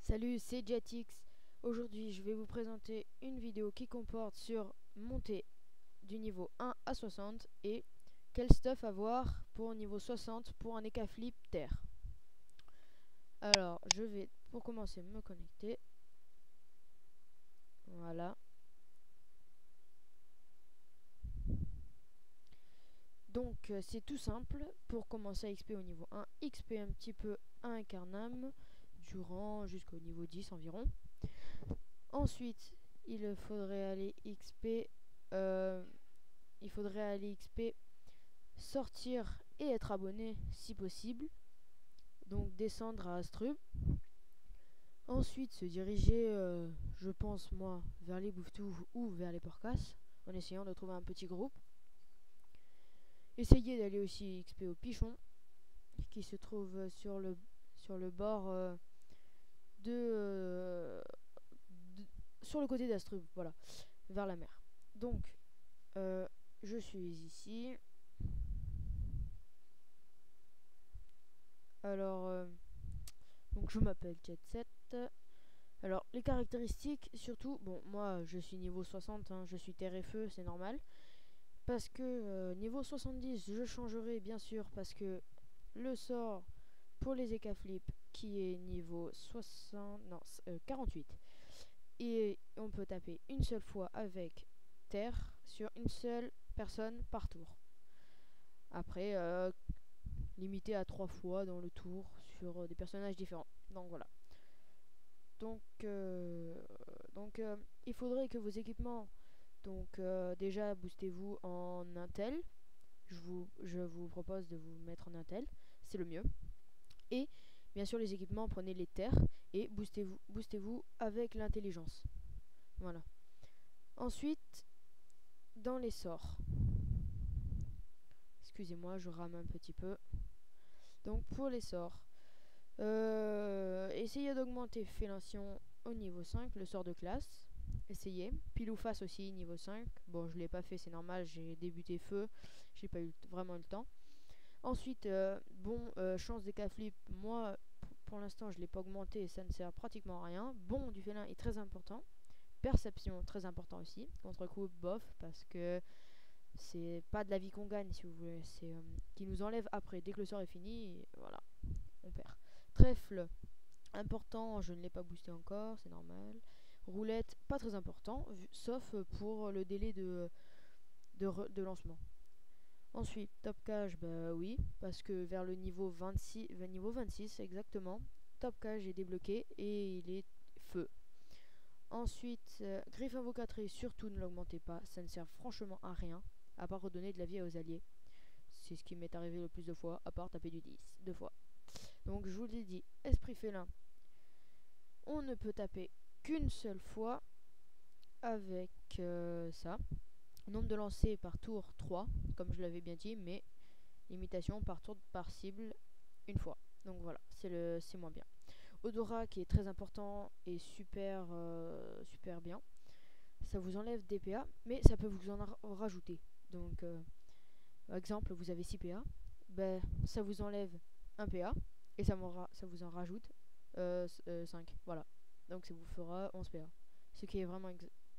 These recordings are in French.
Salut, c'est Jetix. Aujourd'hui, je vais vous présenter une vidéo qui comporte sur monter du niveau 1 à 60 et quel stuff avoir pour niveau 60 pour un EK flip terre. Alors, je vais pour commencer me connecter. Voilà. Donc, c'est tout simple. Pour commencer à XP au niveau 1, XP un petit peu à Incarnam durant jusqu'au niveau 10 environ. Ensuite, il faudrait aller XP. Il faudrait aller XP, sortir et être abonné si possible. Donc descendre à Astrub. Ensuite se diriger, je pense moi, vers les Bouffetous ou vers les Porcas, en essayant de trouver un petit groupe. Essayer d'aller aussi XP au Pichon, qui se trouve sur le bord sur le côté d'Astrub, voilà, vers la mer. Donc, je suis ici. Alors, donc je m'appelle Jet7. Alors, les caractéristiques, surtout, bon, moi je suis niveau 60, hein, je suis terre et feu, c'est normal. Parce que niveau 70, je changerai bien sûr, parce que le sort pour les EK flip qui est niveau 60, non, 48. Et on peut taper une seule fois avec terre sur une seule personne par tour. Après, limité à 3 fois dans le tour sur des personnages différents. Donc voilà. Donc, il faudrait que vos équipements, déjà boostez-vous en Intel. Je vous propose de vous mettre en Intel, c'est le mieux. Et bien sûr les équipements, prenez les terres et boostez-vous avec l'intelligence. Voilà. Ensuite, dans les sorts. Excusez-moi, je rame un petit peu. Donc pour les sorts, essayez d'augmenter Félincion au niveau 5, le sort de classe. Essayez. Pile ou face aussi, niveau 5. Bon, je l'ai pas fait, c'est normal, j'ai débuté feu. J'ai pas eu vraiment eu le temps. Ensuite, chance des cas flip. Moi, pour l'instant, je l'ai pas augmenté et ça ne sert pratiquement à rien. Bon du félin est très important. Perception, très important aussi. Contre-coup, bof, parce que c'est pas de la vie qu'on gagne, si vous voulez. C'est qui nous enlève après. Dès que le sort est fini, voilà, on perd. Trèfle, important, je ne l'ai pas boosté encore, c'est normal. Roulette, pas très important, sauf pour le délai de lancement. Ensuite, top cage, bah oui, parce que vers le niveau 26 exactement, top cage est débloqué et il est feu. Ensuite, griffe invocatrice, surtout ne l'augmentez pas, ça ne sert franchement à rien, à part redonner de la vie aux alliés. C'est ce qui m'est arrivé le plus de fois, à part taper du 10, deux fois. Donc je vous l'ai dit, esprit félin, on ne peut taper qu'une seule fois avec ça. Nombre de lancers par tour 3, comme je l'avais bien dit, mais limitation par tour par cible une fois. Donc voilà, c'est moins bien. Odorat qui est très important et super bien. Ça vous enlève des PA, mais ça peut vous en rajouter. Donc, par exemple, vous avez 6 PA, ben, ça vous enlève un PA et ça vous en rajoute 5. Voilà. Donc ça vous fera 11 PA. Ce qui est vraiment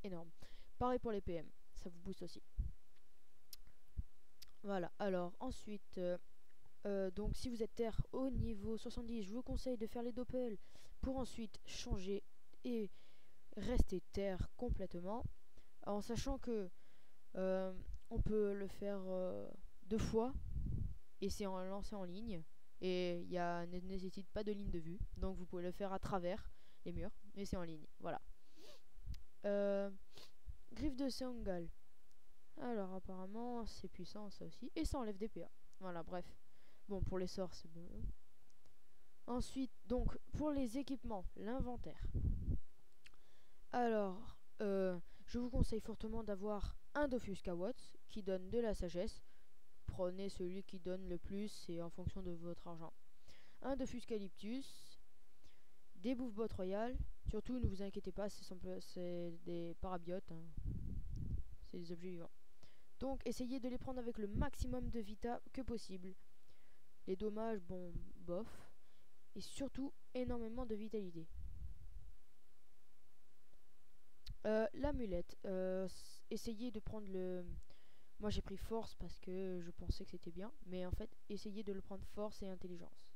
énorme. Pareil pour les PM, ça vous booste aussi. Voilà. Alors ensuite, donc si vous êtes terre au niveau 70, je vous conseille de faire les doppels pour ensuite changer et rester terre complètement. En sachant que on peut le faire 2 fois et c'est lancé en ligne et il ne nécessite pas de ligne de vue, donc vous pouvez le faire à travers les murs et c'est en ligne. Voilà. Griffe de Seongal. Alors apparemment c'est puissant ça aussi et ça enlève des PA. Voilà, bref. Bon, pour les sorts c'est bon. Ensuite, donc pour les équipements, l'inventaire. Alors, je vous conseille fortement d'avoir un Dofus Kawatts qui donne de la sagesse. Prenez celui qui donne le plus, c'est en fonction de votre argent. Un Dofus Calyptus, des bouffes bottes royales. Surtout, ne vous inquiétez pas, c'est des parabiotes, hein. C'est des objets vivants. Donc, essayez de les prendre avec le maximum de vita que possible. Les dommages, bon, bof. Et surtout, énormément de vitalité. L'amulette. Essayez de prendre le... Moi j'ai pris force parce que je pensais que c'était bien. Mais en fait, essayez de le prendre force et intelligence.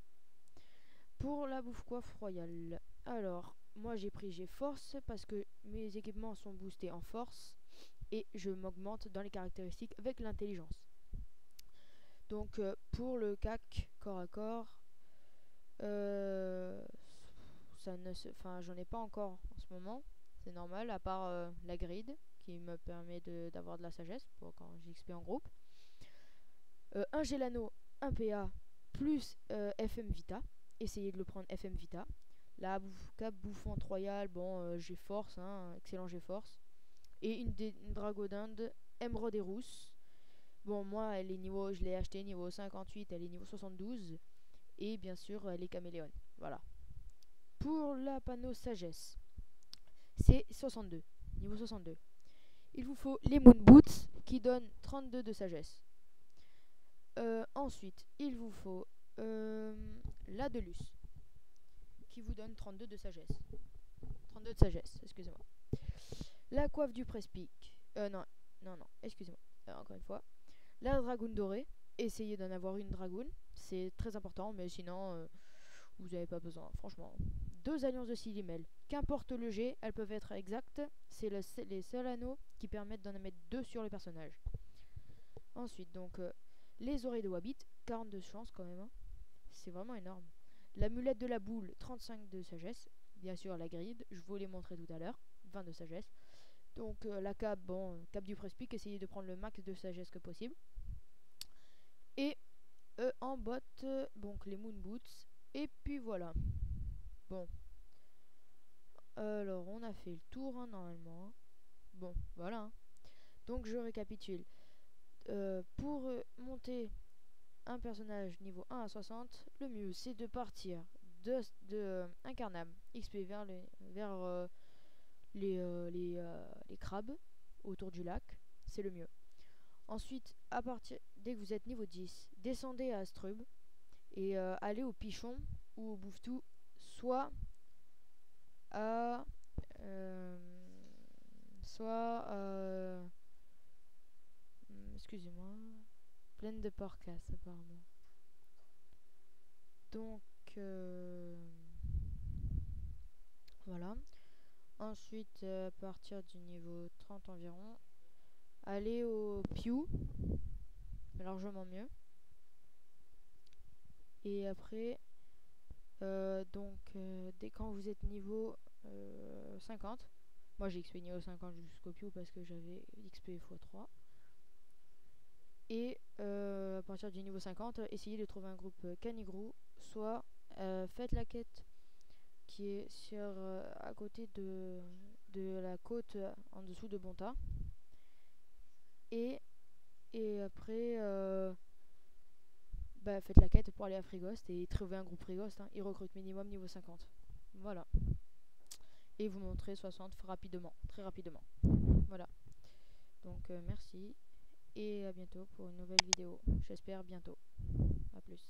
Pour la bouffe coiffe royale. Alors, moi j'ai force parce que mes équipements sont boostés en force. Et je m'augmente dans les caractéristiques avec l'intelligence. Donc pour le CAC corps à corps, euh, enfin j'en ai pas encore en ce moment, c'est normal, à part la grid qui me permet d'avoir de la sagesse pour quand j'XP en groupe. Un Gelano, un PA plus FM Vita. Essayez de le prendre FM Vita. La cap bouffante royale, bon j'ai force, hein, excellent j'ai force. Et une Dragodinde Emeraude et Rousse. Bon, moi, elle est niveau, je l'ai acheté niveau 58, elle est niveau 72. Et bien sûr, elle est caméléon. Voilà. Pour la panneau sagesse, c'est 62. Niveau 62. Il vous faut les Moon Boots qui donnent 32 de sagesse. Ensuite, il vous faut la Delus qui vous donne 32 de sagesse. 32 de sagesse, excusez-moi. La coiffe du Prespic. Non, excusez-moi. Encore une fois. La dragoune dorée, essayez d'en avoir une dragoune, c'est très important, mais sinon, vous n'avez pas besoin, franchement. 2 alliances de Silimel, qu'importe le jet, elles peuvent être exactes, c'est les seuls anneaux qui permettent d'en mettre 2 sur les personnages. Ensuite, donc, les oreilles de Wabbit, 42 chances quand même, hein. C'est vraiment énorme. L'amulette de la boule, 35 de sagesse, bien sûr la grille, je vous l'ai montré tout à l'heure, 20 de sagesse. Donc la cape, bon, cape du Prespic, essayez de prendre le max de sagesse que possible. Et en botte, donc les Moon Boots. Et puis voilà. Bon. Alors, on a fait le tour, hein, normalement. Bon, voilà. Hein. Donc, je récapitule. Pour monter un personnage niveau 1 à 60, le mieux, c'est de partir de Incarnam XP vers les crabes autour du lac. C'est le mieux. Ensuite, dès que vous êtes niveau 10, descendez à Astrub et allez au Pichon ou au Bouvetou, soit à excusez-moi, pleine de Port-Classe apparemment. Donc voilà. Ensuite, à partir du niveau 30 environ, allez au Pew, largement mieux. Et après, dès quand vous êtes niveau 50, moi j'ai XP niveau 50 jusqu'au Pew parce que j'avais XP x3. Et à partir du niveau 50, essayez de trouver un groupe Canigrou, soit faites la quête qui est à côté de la côte en dessous de Bonta. Et après, faites la quête pour aller à Frigost et trouver un groupe Frigost. Hein, ils recrutent minimum niveau 50. Voilà. Et vous montrez 60 rapidement, très rapidement. Voilà. Donc merci. Et à bientôt pour une nouvelle vidéo. J'espère bientôt. A plus.